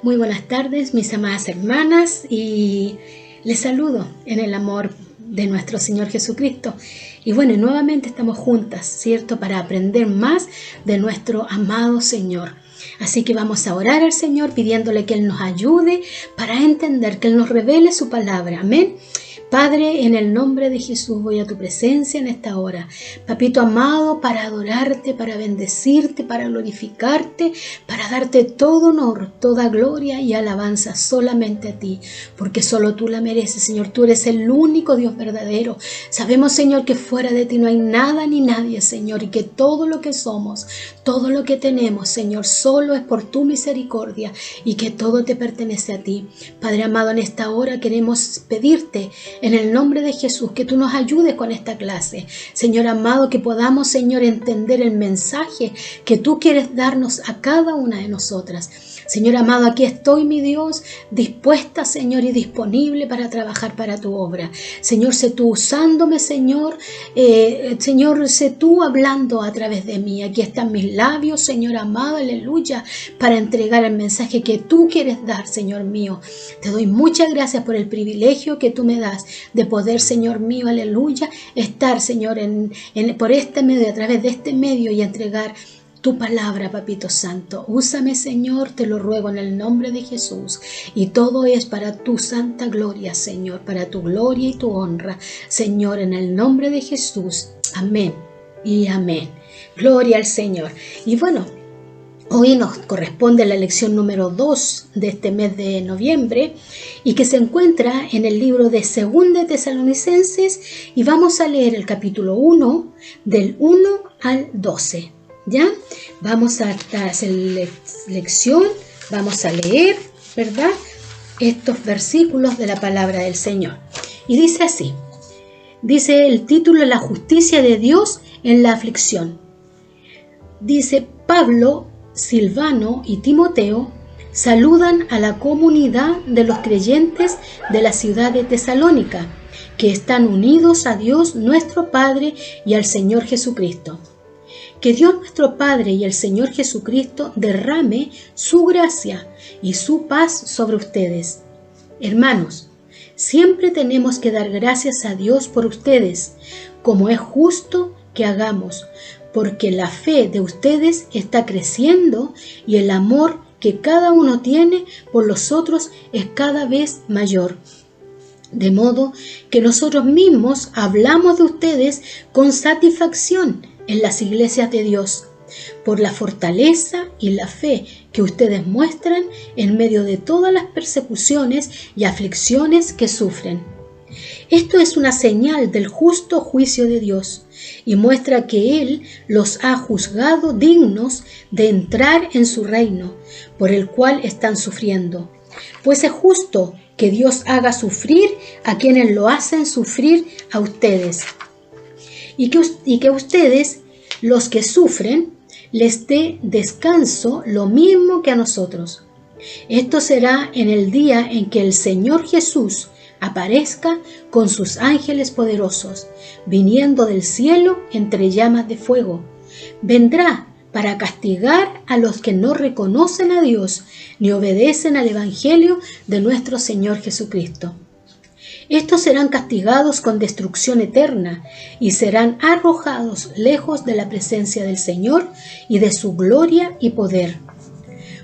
Muy buenas tardes, mis amadas hermanas, y les saludo en el amor de nuestro Señor Jesucristo. Y bueno, nuevamente estamos juntas, ¿cierto?, para aprender más de nuestro amado Señor. Así que vamos a orar al Señor pidiéndole que Él nos ayude para entender, que Él nos revele su palabra. Amén. Padre, en el nombre de Jesús voy a tu presencia en esta hora. Papito amado, para adorarte, para bendecirte, para glorificarte, para darte todo honor, toda gloria y alabanza solamente a ti, porque solo tú la mereces, Señor. Tú eres el único Dios verdadero. Sabemos, Señor, que fuera de ti no hay nada ni nadie, Señor, y que todo lo que somos, todo lo que tenemos, Señor, solo es por tu misericordia y que todo te pertenece a ti. Padre amado, en esta hora queremos pedirte en el nombre de Jesús que tú nos ayudes con esta clase. Señor amado, que podamos, Señor, entender el mensaje que tú quieres darnos a cada una de nosotras. Señor amado, aquí estoy, mi Dios, dispuesta, Señor, y disponible para trabajar para tu obra. Señor, sé tú usándome, Señor. Señor, sé tú hablando a través de mí. Aquí están mis labios, Señor amado, aleluya, para entregar el mensaje que tú quieres dar, Señor mío. Te doy muchas gracias por el privilegio que tú me das de poder, Señor mío, aleluya, estar, Señor, por este medio, a través de este medio, y entregar tu palabra, Papito Santo. Úsame, Señor, te lo ruego en el nombre de Jesús. Y todo es para tu santa gloria, Señor, para tu gloria y tu honra, Señor, en el nombre de Jesús. Amén y amén. Gloria al Señor. Y bueno, hoy nos corresponde la lección número 2 de este mes de noviembre, y que se encuentra en el libro de 2 de Tesalonicenses, y vamos a leer el capítulo 1 del 1 al 12. ¿Ya? Vamos a hacer lección, vamos a leer, ¿verdad?, estos versículos de la palabra del Señor. Y dice así, dice el título: La justicia de Dios en la aflicción. Dice: Pablo, Silvano y Timoteo saludan a la comunidad de los creyentes de la ciudad de Tesalónica, que están unidos a Dios nuestro Padre y al Señor Jesucristo. Que Dios nuestro Padre y el Señor Jesucristo derrame su gracia y su paz sobre ustedes. Hermanos, siempre tenemos que dar gracias a Dios por ustedes, como es justo que hagamos, porque la fe de ustedes está creciendo y el amor que cada uno tiene por los otros es cada vez mayor. De modo que nosotros mismos hablamos de ustedes con satisfacción en las iglesias de Dios, por la fortaleza y la fe que ustedes muestran en medio de todas las persecuciones y aflicciones que sufren. Esto es una señal del justo juicio de Dios y muestra que Él los ha juzgado dignos de entrar en su reino, por el cual están sufriendo. Pues es justo que Dios haga sufrir a quienes lo hacen sufrir a ustedes, y que ustedes, los que sufren, les dé descanso lo mismo que a nosotros. Esto será en el día en que el Señor Jesús aparezca con sus ángeles poderosos, viniendo del cielo entre llamas de fuego. Vendrá para castigar a los que no reconocen a Dios ni obedecen al Evangelio de nuestro Señor Jesucristo. Estos serán castigados con destrucción eterna y serán arrojados lejos de la presencia del Señor y de su gloria y poder.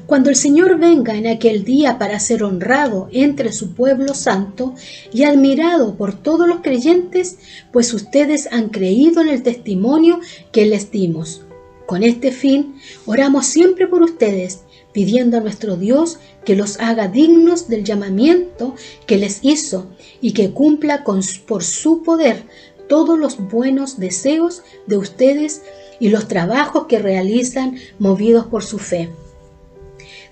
Cuando el Señor venga en aquel día para ser honrado entre su pueblo santo y admirado por todos los creyentes, pues ustedes han creído en el testimonio que les dimos. Con este fin, oramos siempre por ustedes, pidiendo a nuestro Dios que los haga dignos del llamamiento que les hizo y que cumpla por su poder todos los buenos deseos de ustedes y los trabajos que realizan movidos por su fe.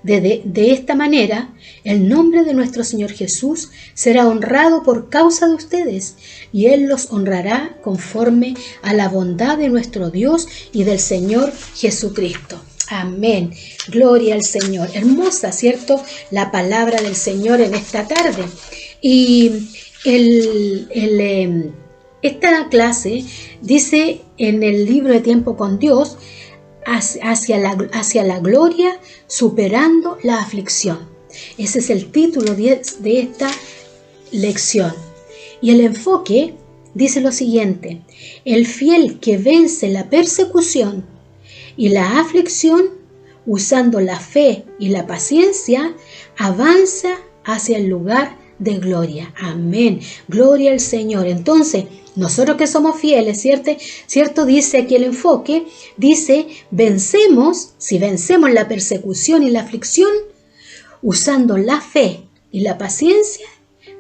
De esta manera, el nombre de nuestro Señor Jesús será honrado por causa de ustedes, y Él los honrará conforme a la bondad de nuestro Dios y del Señor Jesucristo. Amén. Gloria al Señor. Hermosa, ¿cierto?, la palabra del Señor en esta tarde. Y esta clase dice en el libro de Tiempo con Dios: hacia la gloria, superando la aflicción. Ese es el título de esta lección. Y el enfoque dice lo siguiente: el fiel que vence la persecución y la aflicción, usando la fe y la paciencia, avanza hacia el lugar de gloria. Amén. Gloria al Señor. Entonces, nosotros que somos fieles, ¿cierto? Dice aquí el enfoque, dice, vencemos, si vencemos la persecución y la aflicción, usando la fe y la paciencia,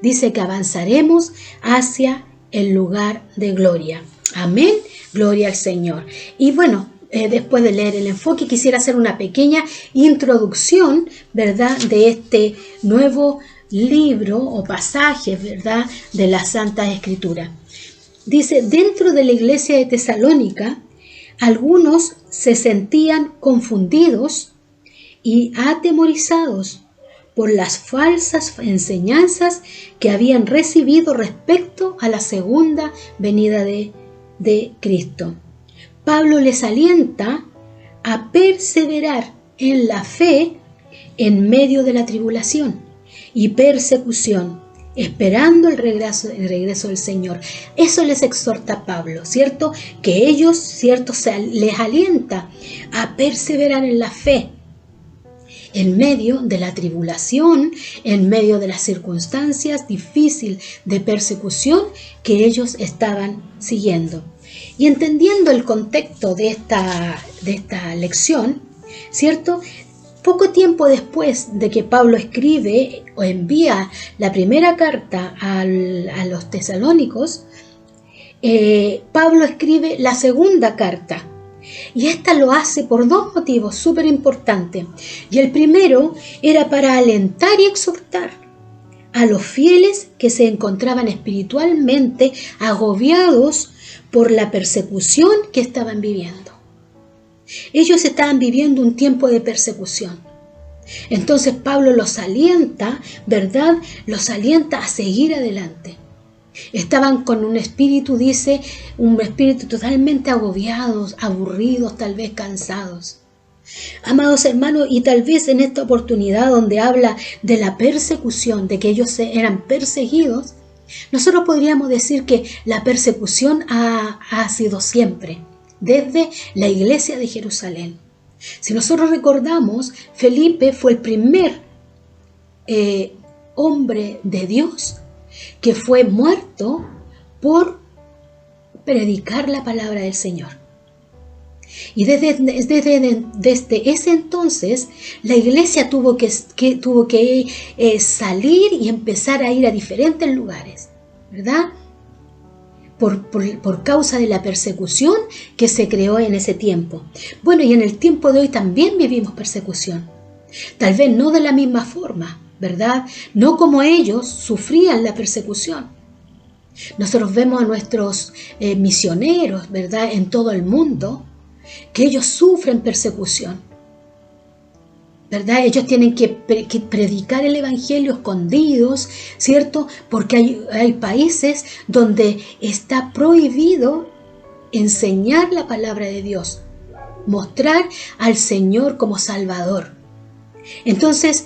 dice que avanzaremos hacia el lugar de gloria. Amén. Gloria al Señor. Y bueno, después de leer el enfoque, quisiera hacer una pequeña introducción, ¿verdad?, de este nuevo libro o pasaje, ¿verdad?, de la Santa Escritura. Dice, dentro de la iglesia de Tesalónica, algunos se sentían confundidos y atemorizados por las falsas enseñanzas que habían recibido respecto a la segunda venida de Cristo. Pablo les alienta a perseverar en la fe en medio de la tribulación y persecución, esperando el regreso del Señor. Eso les exhorta Pablo, ¿cierto? Que ellos, ¿cierto?, les alienta a perseverar en la fe en medio de la tribulación, en medio de las circunstancias difíciles de persecución que ellos estaban siguiendo. Y entendiendo el contexto de esta lección, ¿cierto?, poco tiempo después de que Pablo escribe o envía la primera carta a los tesalónicos, Pablo escribe la segunda carta. Y esta lo hace por dos motivos súper importantes. Y el primero era para alentar y exhortar a los fieles que se encontraban espiritualmente agobiados por la persecución que estaban viviendo. Ellos estaban viviendo un tiempo de persecución. Entonces Pablo los alienta, ¿verdad? Los alienta a seguir adelante. Estaban con un espíritu, dice, un espíritu totalmente agobiados, aburridos, tal vez cansados. Amados hermanos, y tal vez en esta oportunidad donde habla de la persecución, de que ellos eran perseguidos, nosotros podríamos decir que la persecución ha sido siempre, desde la iglesia de Jerusalén. Si nosotros recordamos, Felipe fue el primer hombre de Dios que fue muerto por predicar la palabra del Señor. Y desde ese entonces, la iglesia tuvo que salir y empezar a ir a diferentes lugares, ¿verdad? Por causa de la persecución que se creó en ese tiempo. Bueno, y en el tiempo de hoy también vivimos persecución. Tal vez no de la misma forma, ¿verdad? No como ellos sufrían la persecución. Nosotros vemos a nuestros misioneros, ¿verdad?, en todo el mundo, que ellos sufren persecución, ¿verdad? Ellos tienen que predicar el evangelio escondidos, ¿cierto? Porque hay países donde está prohibido enseñar la palabra de Dios, mostrar al Señor como Salvador. Entonces,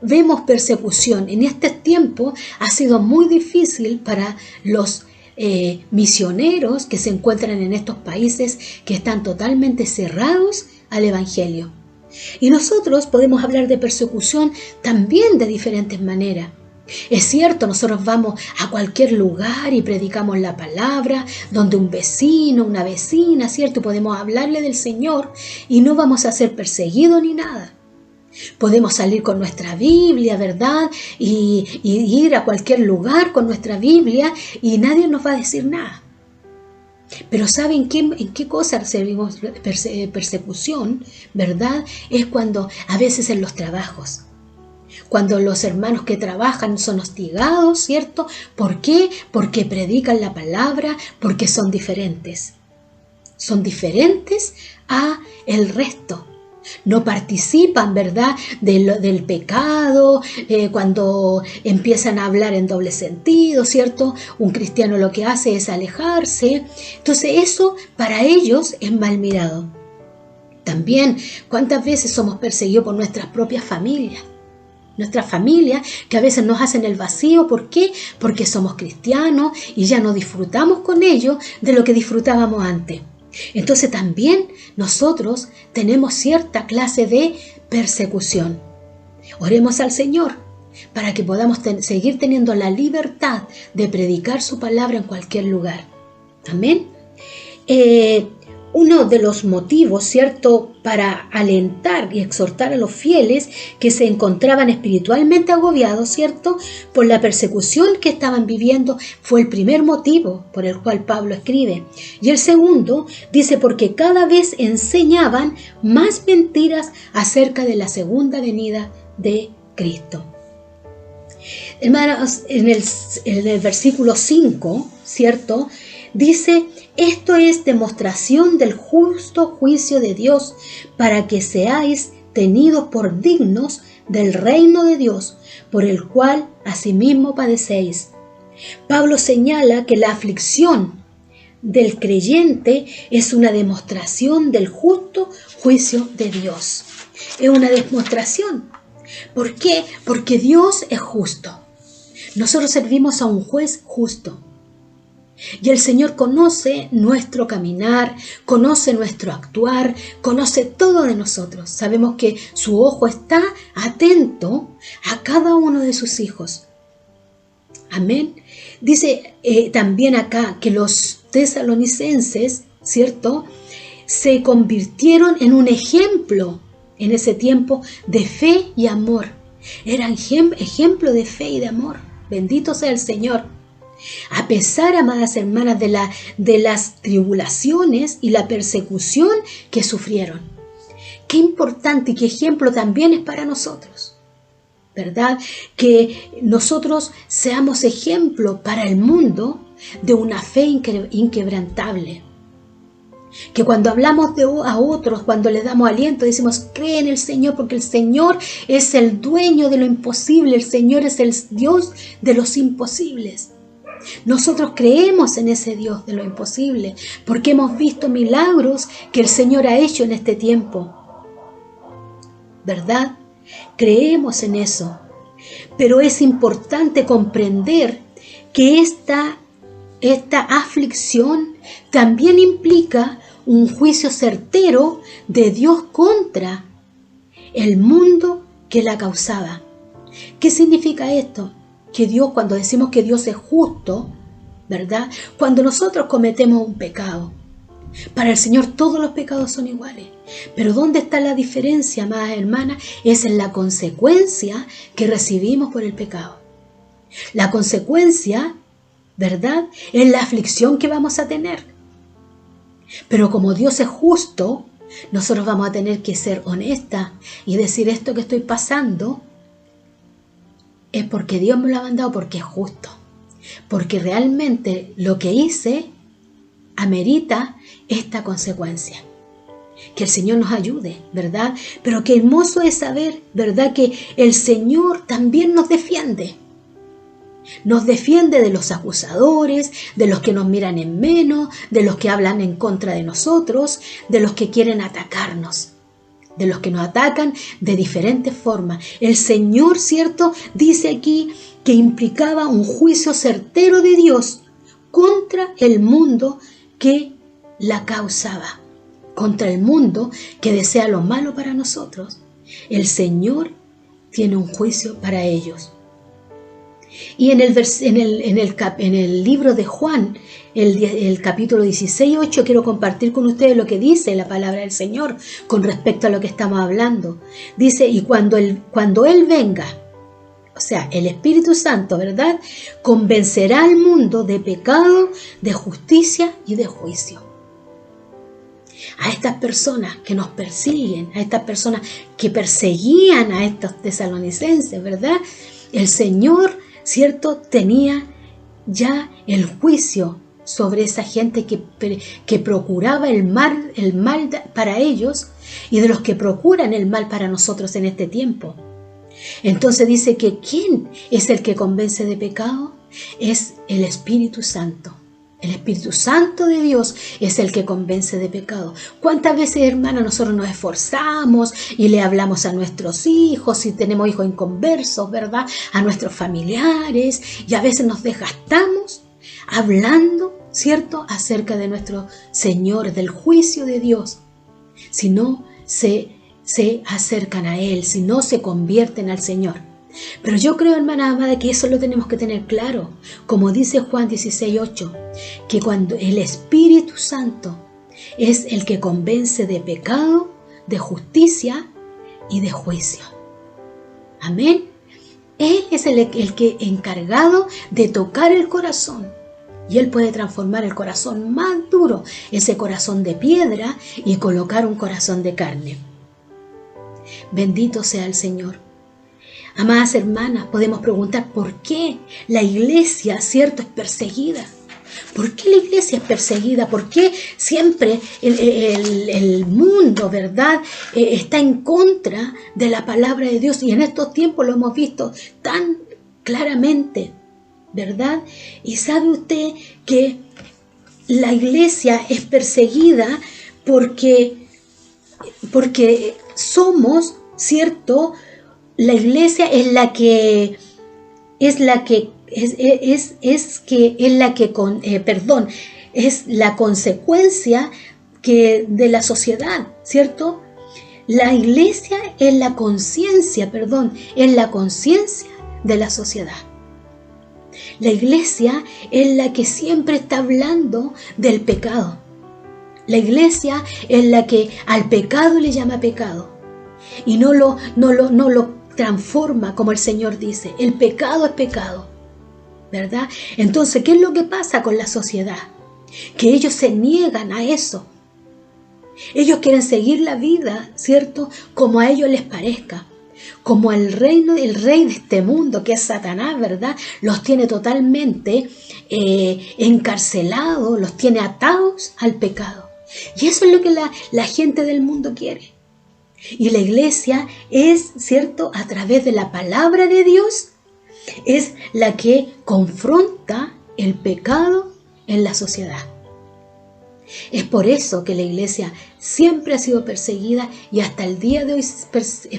vemos persecución. En este tiempo ha sido muy difícil para los misioneros que se encuentran en estos países que están totalmente cerrados al evangelio. Y nosotros podemos hablar de persecución también de diferentes maneras. Es cierto, nosotros vamos a cualquier lugar y predicamos la palabra, donde un vecino, una vecina, ¿cierto? Podemos hablarle del Señor y no vamos a ser perseguidos ni nada. Podemos salir con nuestra Biblia, ¿verdad? Y ir a cualquier lugar con nuestra Biblia y nadie nos va a decir nada. Pero ¿saben en qué cosa recibimos persecución, verdad? Es cuando a veces en los trabajos. Cuando los hermanos que trabajan son hostigados, ¿cierto? ¿Por qué? Porque predican la palabra, porque son diferentes. Son diferentes a el resto. No participan, ¿verdad?, del pecado, cuando empiezan a hablar en doble sentido, ¿cierto? Un cristiano lo que hace es alejarse. Entonces eso para ellos es mal mirado. También, ¿cuántas veces somos perseguidos por nuestras propias familias? nuestra familia, que a veces nos hacen el vacío. ¿Por qué? Porque somos cristianos y ya no disfrutamos con ellos de lo que disfrutábamos antes. Entonces también nosotros tenemos cierta clase de persecución. Oremos al Señor para que podamos seguir teniendo la libertad de predicar su palabra en cualquier lugar. Amén. Uno de los motivos, ¿cierto?, para alentar y exhortar a los fieles que se encontraban espiritualmente agobiados, ¿cierto?, por la persecución que estaban viviendo, fue el primer motivo por el cual Pablo escribe. Y el segundo, dice, porque cada vez enseñaban más mentiras acerca de la segunda venida de Cristo. Hermanos, en el versículo 5, ¿cierto?, dice: esto es demostración del justo juicio de Dios, para que seáis tenidos por dignos del reino de Dios, por el cual asimismo padecéis. Pablo señala que la aflicción del creyente es una demostración del justo juicio de Dios. Es una demostración. ¿Por qué? Porque Dios es justo. Nosotros servimos a un juez justo. Y el Señor conoce nuestro caminar, conoce nuestro actuar, conoce todo de nosotros. Sabemos que su ojo está atento a cada uno de sus hijos. Amén. Dice también acá que los tesalonicenses, ¿cierto?, se convirtieron en un ejemplo en ese tiempo de fe y amor. Eran ejemplo de fe y de amor. Bendito sea el Señor. A pesar, amadas hermanas, de las tribulaciones y la persecución que sufrieron. Qué importante y qué ejemplo también es para nosotros, ¿verdad? Que nosotros seamos ejemplo para el mundo de una fe inquebrantable. Que cuando hablamos a otros, cuando les damos aliento, decimos: cree en el Señor, porque el Señor es el dueño de lo imposible, el Señor es el Dios de los imposibles. Nosotros creemos en ese Dios de lo imposible, porque hemos visto milagros que el Señor ha hecho en este tiempo, ¿verdad? Creemos en eso, pero es importante comprender que esta aflicción también implica un juicio certero de Dios contra el mundo que la causaba. ¿Qué significa esto? Que Dios, cuando decimos que Dios es justo, ¿verdad? Cuando nosotros cometemos un pecado, para el Señor todos los pecados son iguales. Pero ¿dónde está la diferencia, amadas hermanas? Es en la consecuencia que recibimos por el pecado. La consecuencia, ¿verdad?, es la aflicción que vamos a tener. Pero como Dios es justo, nosotros vamos a tener que ser honestas y decir: esto que estoy pasando es porque Dios me lo ha mandado, porque es justo. Porque realmente lo que hice amerita esta consecuencia. Que el Señor nos ayude, ¿verdad? Pero qué hermoso es saber, ¿verdad?, que el Señor también nos defiende. Nos defiende de los acusadores, de los que nos miran en menos, de los que hablan en contra de nosotros, de los que quieren atacarnos, de los que nos atacan de diferentes formas. El Señor, ¿cierto?, dice aquí que implicaba un juicio certero de Dios contra el mundo que la causaba, contra el mundo que desea lo malo para nosotros. El Señor tiene un juicio para ellos. Y en el libro de Juan, el capítulo 16:8, quiero compartir con ustedes lo que dice la palabra del Señor con respecto a lo que estamos hablando. Dice: y cuando Él venga, o sea, el Espíritu Santo, ¿verdad?, convencerá al mundo de pecado, de justicia y de juicio. A estas personas que nos persiguen, a estas personas que perseguían a estos tesalonicenses, ¿verdad?, el Señor, ¿cierto?, tenía ya el juicio sobre esa gente que procuraba el mal para ellos y de los que procuran el mal para nosotros en este tiempo. Entonces dice que ¿quién es el que convence de pecado? Es el Espíritu Santo. El Espíritu Santo de Dios es el que convence de pecado. ¿Cuántas veces, hermana, nosotros nos esforzamos y le hablamos a nuestros hijos, si tenemos hijos inconversos, ¿verdad? A nuestros familiares, y a veces nos desgastamos hablando, ¿cierto?, acerca de nuestro Señor, del juicio de Dios. Si no se acercan a Él, si no se convierten al Señor. Pero yo creo, hermana amada, que eso lo tenemos que tener claro. Como dice Juan 16:8, que cuando el Espíritu Santo es el que convence de pecado, de justicia y de juicio. Amén. Él es el que encargado de tocar el corazón. Y Él puede transformar el corazón más duro, ese corazón de piedra, y colocar un corazón de carne. Bendito sea el Señor. Amadas hermanas, podemos preguntar por qué la iglesia, ¿cierto?, es perseguida. ¿Por qué la iglesia es perseguida? ¿Por qué siempre el mundo, ¿verdad?, está en contra de la palabra de Dios? Y en estos tiempos lo hemos visto tan claramente, ¿verdad? Y sabe usted que la iglesia es perseguida porque somos, ¿cierto?, la iglesia es la consecuencia de la sociedad, ¿cierto? La iglesia es la conciencia, es la conciencia de la sociedad. La iglesia es la que siempre está hablando del pecado. La iglesia es la que al pecado le llama pecado y no lo transforma, como el Señor dice. El pecado es pecado, ¿verdad? Entonces, ¿qué es lo que pasa con la sociedad? Que ellos se niegan a eso. Ellos quieren seguir la vida, ¿cierto?, como a ellos les parezca. Como el rey de este mundo, que es Satanás, ¿verdad?, los tiene totalmente encarcelados, los tiene atados al pecado. Y eso es lo que la gente del mundo quiere. Y la iglesia es, ¿cierto?, a través de la palabra de Dios, es la que confronta el pecado en la sociedad. Es por eso que la iglesia siempre ha sido perseguida y hasta el día de hoy es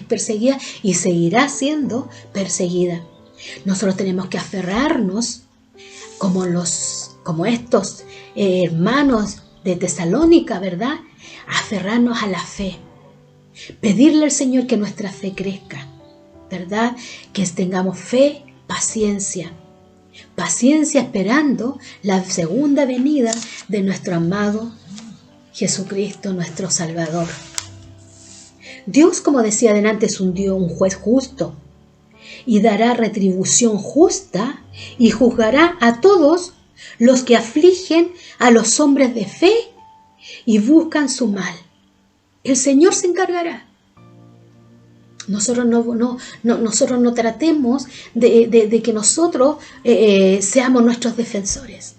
perseguida y seguirá siendo perseguida. Nosotros tenemos que aferrarnos como estos hermanos de Tesalónica, ¿verdad? Aferrarnos a la fe. Pedirle al Señor que nuestra fe crezca, ¿verdad? Que tengamos fe, paciencia esperando la segunda venida de nuestro amado Jesucristo, nuestro Salvador. Dios, como decía adelante, es un juez justo y dará retribución justa y juzgará a todos los que afligen a los hombres de fe y buscan su mal. El Señor se encargará. Nosotros no tratemos de que nosotros seamos nuestros defensores.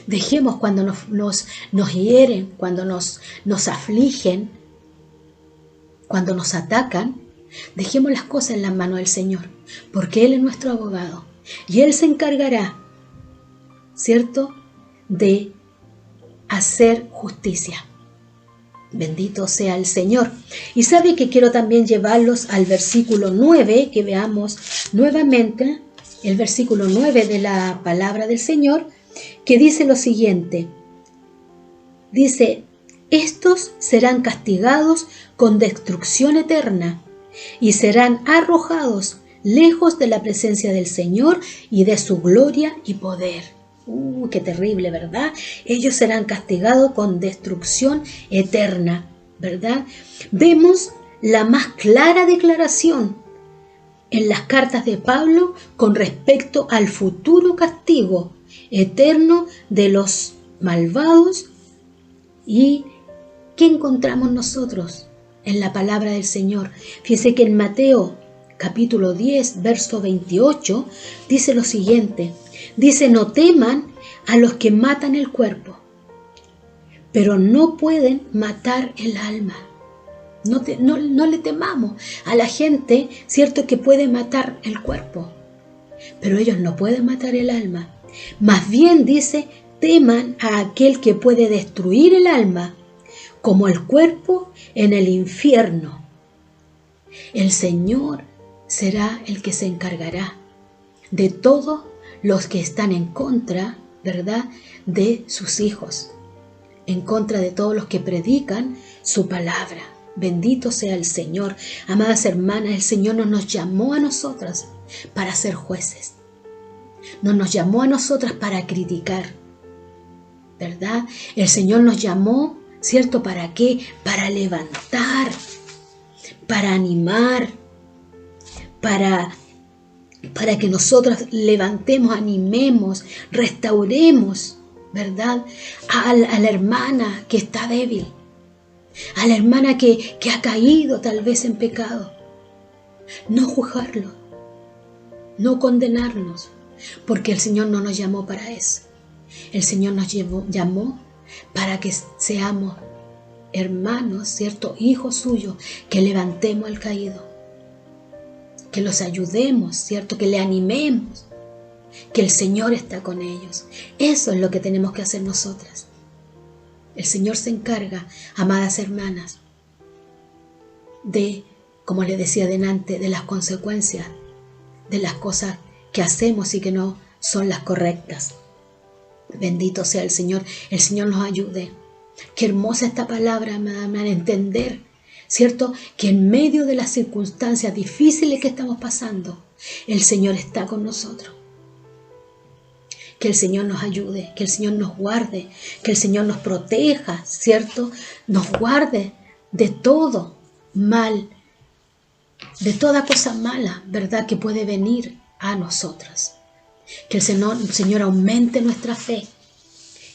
Dejemos cuando nos hieren, cuando nos afligen, cuando nos atacan, dejemos las cosas en las manos del Señor, porque Él es nuestro abogado y Él se encargará, ¿cierto?, de hacer justicia. Bendito sea el Señor. Y sabe que quiero también llevarlos al versículo 9, que veamos nuevamente el versículo 9 de la palabra del Señor, que dice lo siguiente. Dice: estos serán castigados con destrucción eterna y serán arrojados lejos de la presencia del Señor y de su gloria y poder. Qué terrible, ¿verdad? Ellos serán castigados con destrucción eterna, ¿verdad? Vemos la más clara declaración en las cartas de Pablo con respecto al futuro castigo eterno de los malvados. ¿Y qué encontramos nosotros en la palabra del Señor? Fíjese que en Mateo capítulo 10, verso 28, dice lo siguiente. Dice: no teman a los que matan el cuerpo, pero no pueden matar el alma. No le temamos a la gente, ¿cierto?, que puede matar el cuerpo, pero ellos no pueden matar el alma. Más bien dice: teman a aquel que puede destruir el alma, como el cuerpo en el infierno. El Señor será el que se encargará de todos los que están en contra, ¿verdad?, de sus hijos, en contra de todos los que predican su palabra. Bendito sea el Señor. Amadas hermanas, el Señor no nos llamó a nosotras para ser jueces. No nos llamó a nosotras para criticar, ¿verdad? El Señor nos llamó, ¿cierto? ¿Para qué? Para levantar, para animar, para que nosotros levantemos, animemos, restauremos, ¿verdad?, a la hermana que está débil, a la hermana que ha caído tal vez en pecado. No juzgarlo, no condenarnos, porque el Señor no nos llamó para eso. El Señor nos llamó para que seamos hermanos, ¿cierto?, hijos suyos, que levantemos al caído, que los ayudemos, ¿cierto?, que le animemos, que el Señor está con ellos. Eso es lo que tenemos que hacer nosotras. El Señor se encarga, amadas hermanas, de, como les decía delante, de las consecuencias de las cosas que hacemos y que no son las correctas. Bendito sea el Señor nos ayude. Qué hermosa esta palabra, amada hermana, entender, ¿cierto?, que en medio de las circunstancias difíciles que estamos pasando, el Señor está con nosotros. Que el Señor nos ayude, que el Señor nos guarde, que el Señor nos proteja, ¿cierto? Nos guarde de todo mal, de toda cosa mala, ¿verdad?, que puede venir a nosotras. Que el Señor aumente nuestra fe.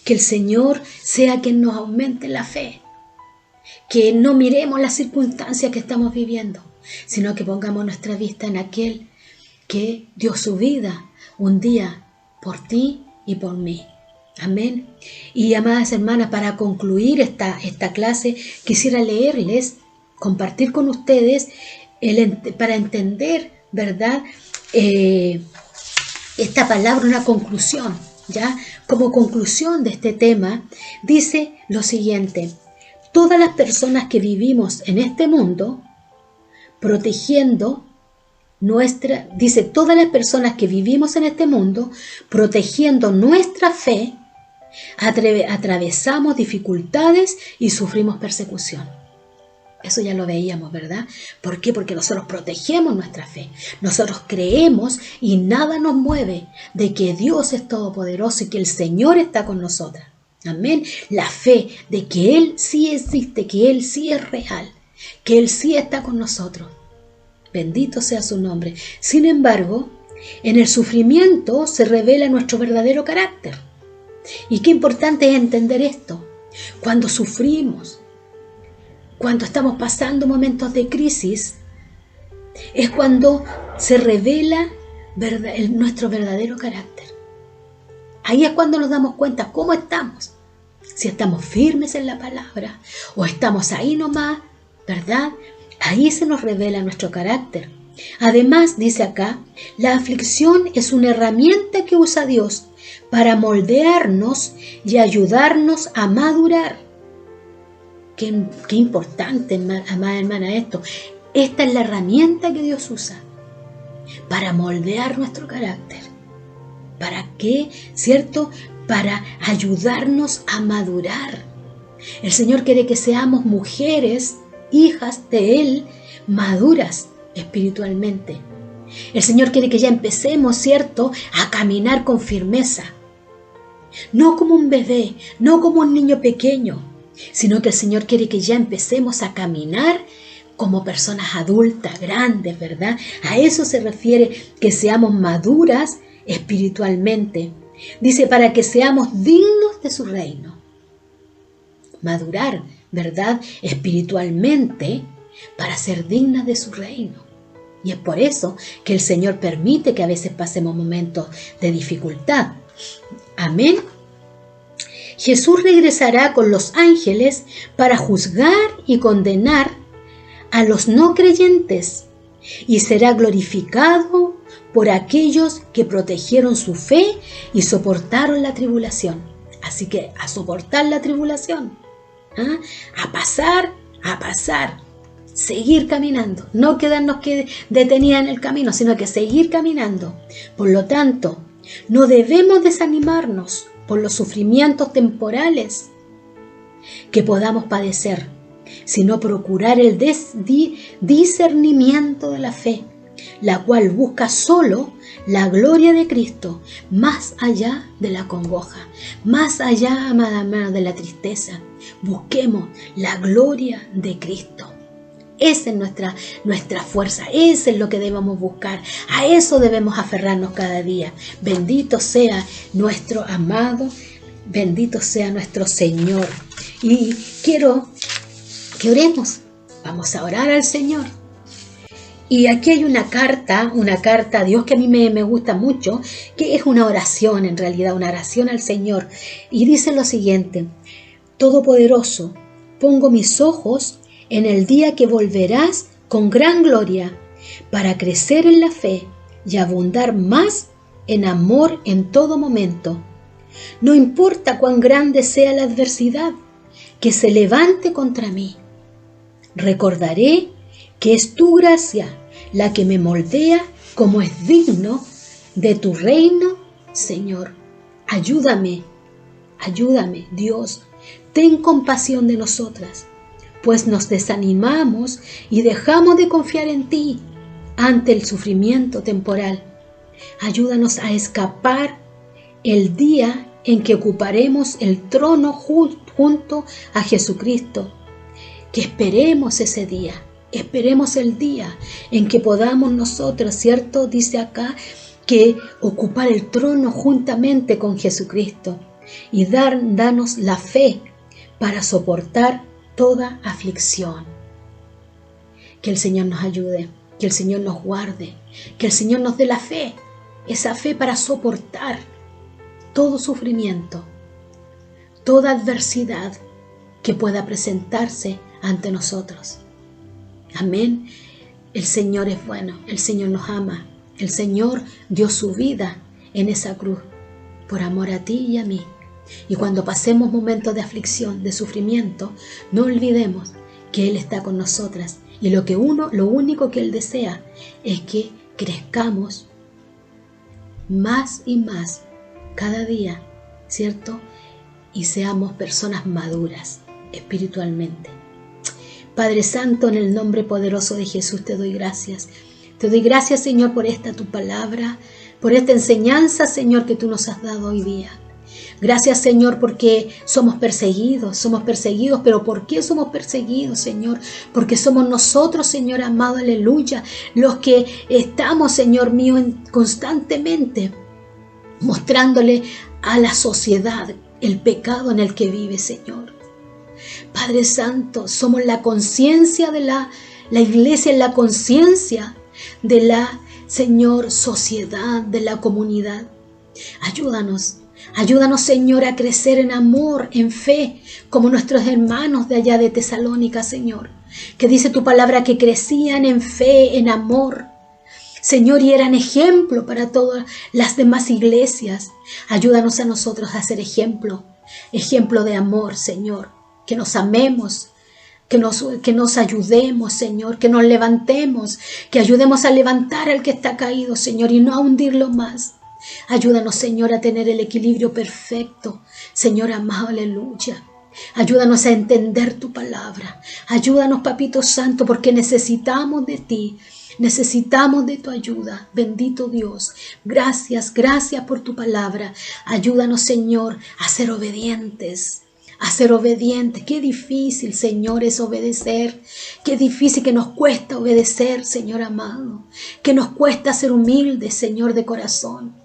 Que el Señor sea quien nos aumente la fe. Que no miremos las circunstancias que estamos viviendo, sino que pongamos nuestra vista en aquel que dio su vida un día por ti y por mí. Amén. Y amadas hermanas, para concluir esta clase, quisiera leerles, compartir con ustedes, para entender, ¿verdad?, esta palabra, una conclusión, ¿ya? Como conclusión de este tema, dice lo siguiente: todas las personas que vivimos en este mundo, todas las personas que vivimos en este mundo, protegiendo nuestra fe, atravesamos dificultades y sufrimos persecución. Eso ya lo veíamos, ¿verdad? ¿Por qué? Porque nosotros protegemos nuestra fe. Nosotros creemos y nada nos mueve de que Dios es todopoderoso y que el Señor está con nosotras. Amén. La fe de que Él sí existe, que Él sí es real, que Él sí está con nosotros. Bendito sea su nombre. Sin embargo, en el sufrimiento se revela nuestro verdadero carácter. Y qué importante es entender esto. Cuando sufrimos, cuando estamos pasando momentos de crisis, es cuando se revela nuestro verdadero carácter. Ahí es cuando nos damos cuenta cómo estamos. Si estamos firmes en la palabra o estamos ahí nomás, ¿verdad? Ahí se nos revela nuestro carácter. Además, dice acá, la aflicción es una herramienta que usa Dios para moldearnos y ayudarnos a madurar. Qué importante, amada hermana, esto. Esta es la herramienta que Dios usa para moldear nuestro carácter. ¿Para qué? ¿Cierto? Para ayudarnos a madurar. El Señor quiere que seamos mujeres, hijas de Él, maduras espiritualmente. El Señor quiere que ya empecemos, ¿cierto?, a caminar con firmeza. No como un bebé, no como un niño pequeño, sino que el Señor quiere que ya empecemos a caminar como personas adultas, grandes, ¿verdad? A eso se refiere, que seamos maduras espiritualmente. Dice, para que seamos dignos de su reino. Madurar, ¿verdad?, espiritualmente, para ser dignas de su reino. Y es por eso que el Señor permite que a veces pasemos momentos de dificultad. Amén. Jesús regresará con los ángeles para juzgar y condenar a los no creyentes y será glorificado por aquellos que protegieron su fe y soportaron la tribulación. Así que a soportar la tribulación, ¿ah? A pasar, seguir caminando, no quedarnos detenidas en el camino, sino que seguir caminando. Por lo tanto, no debemos desanimarnos por los sufrimientos temporales que podamos padecer, sino procurar el discernimiento de la fe, la cual busca solo la gloria de Cristo, más allá de la congoja, más allá, amada hermana, de la tristeza. Busquemos la gloria de Cristo. Esa es nuestra fuerza, eso es lo que debemos buscar, a eso debemos aferrarnos cada día. Bendito sea nuestro amado, bendito sea nuestro Señor. Y quiero que oremos, vamos a orar al Señor. Y aquí hay una carta a Dios que a mí me gusta mucho, que es una oración, en realidad, una oración al Señor. Y dice lo siguiente: Todopoderoso, pongo mis ojos en el día que volverás con gran gloria, para crecer en la fe y abundar más en amor en todo momento. No importa cuán grande sea la adversidad que se levante contra mí, recordaré que es tu gracia la que me moldea como es digno de tu reino, Señor. Ayúdame, Dios, ten compasión de nosotras, pues nos desanimamos y dejamos de confiar en ti ante el sufrimiento temporal. Ayúdanos a escapar el día en que ocuparemos el trono junto a Jesucristo. Que esperemos ese día, esperemos el día en que podamos nosotros, ¿cierto? Dice acá que ocupar el trono juntamente con Jesucristo y danos la fe para soportar toda aflicción. Que el Señor nos ayude, que el Señor nos guarde, que el Señor nos dé la fe, esa fe para soportar todo sufrimiento, toda adversidad que pueda presentarse ante nosotros. Amén. El Señor es bueno, el Señor nos ama, el Señor dio su vida en esa cruz por amor a ti y a mí. Y cuando pasemos momentos de aflicción, de sufrimiento, no olvidemos que Él está con nosotras y lo único que Él desea es que crezcamos más y más cada día, ¿cierto? Y seamos personas maduras espiritualmente. Padre Santo, en el nombre poderoso de Jesús te doy gracias. Te doy gracias, Señor, por esta tu palabra, por esta enseñanza, Señor, que tú nos has dado hoy día. Gracias, Señor, porque somos perseguidos, pero ¿por qué somos perseguidos, Señor? Porque somos nosotros, Señor amado, aleluya, los que estamos, Señor mío, constantemente mostrándole a la sociedad el pecado en el que vive, Señor. Padre Santo, somos la conciencia de la iglesia, es la conciencia de la, Señor, sociedad, de la comunidad. Ayúdanos, Señor, a crecer en amor, en fe, como nuestros hermanos de allá de Tesalónica, Señor, que dice tu palabra que crecían en fe, en amor, Señor, y eran ejemplo para todas las demás iglesias. Ayúdanos a nosotros a ser ejemplo de amor, Señor, que nos amemos, que nos ayudemos, Señor, que nos levantemos, que ayudemos a levantar al que está caído, Señor, y no a hundirlo más. Ayúdanos, Señor, a tener el equilibrio perfecto, Señor amado, aleluya. Ayúdanos a entender tu palabra. Ayúdanos, Papito Santo, porque necesitamos de ti. Necesitamos de tu ayuda, bendito Dios. Gracias por tu palabra. Ayúdanos, Señor, a ser obedientes. Qué difícil, Señor, es obedecer. Qué difícil que nos cuesta obedecer, Señor amado. Que nos cuesta ser humildes, Señor, de corazón.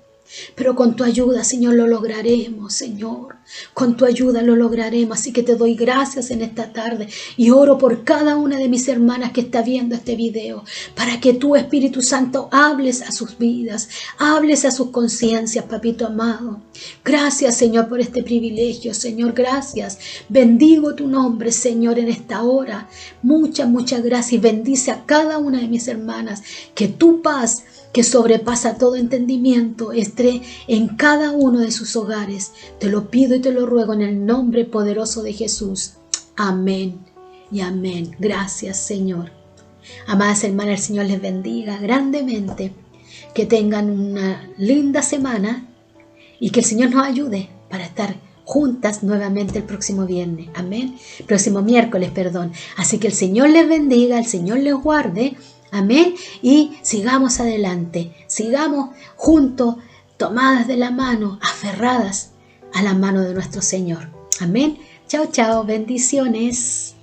Pero con tu ayuda, Señor, lo lograremos, Señor. Con tu ayuda lo lograremos. Así que te doy gracias en esta tarde y oro por cada una de mis hermanas que está viendo este video, para que tú, Espíritu Santo, hables a sus vidas, hables a sus conciencias, Papito amado. Gracias, Señor, por este privilegio, Señor, gracias. Bendigo tu nombre, Señor, en esta hora. Muchas gracias, y bendice a cada una de mis hermanas. Que tu paz, que sobrepasa todo entendimiento, esté en cada uno de sus hogares. Te lo pido y te lo ruego en el nombre poderoso de Jesús. Amén y amén. Gracias, Señor. Amadas hermanas, el Señor les bendiga grandemente. Que tengan una linda semana y que el Señor nos ayude para estar juntas nuevamente el próximo viernes. Amén. Próximo miércoles, perdón. Así que el Señor les bendiga, el Señor les guarde. Amén. Y sigamos adelante. Sigamos juntos, tomadas de la mano, aferradas a la mano de nuestro Señor. Amén. Chao, chao. Bendiciones.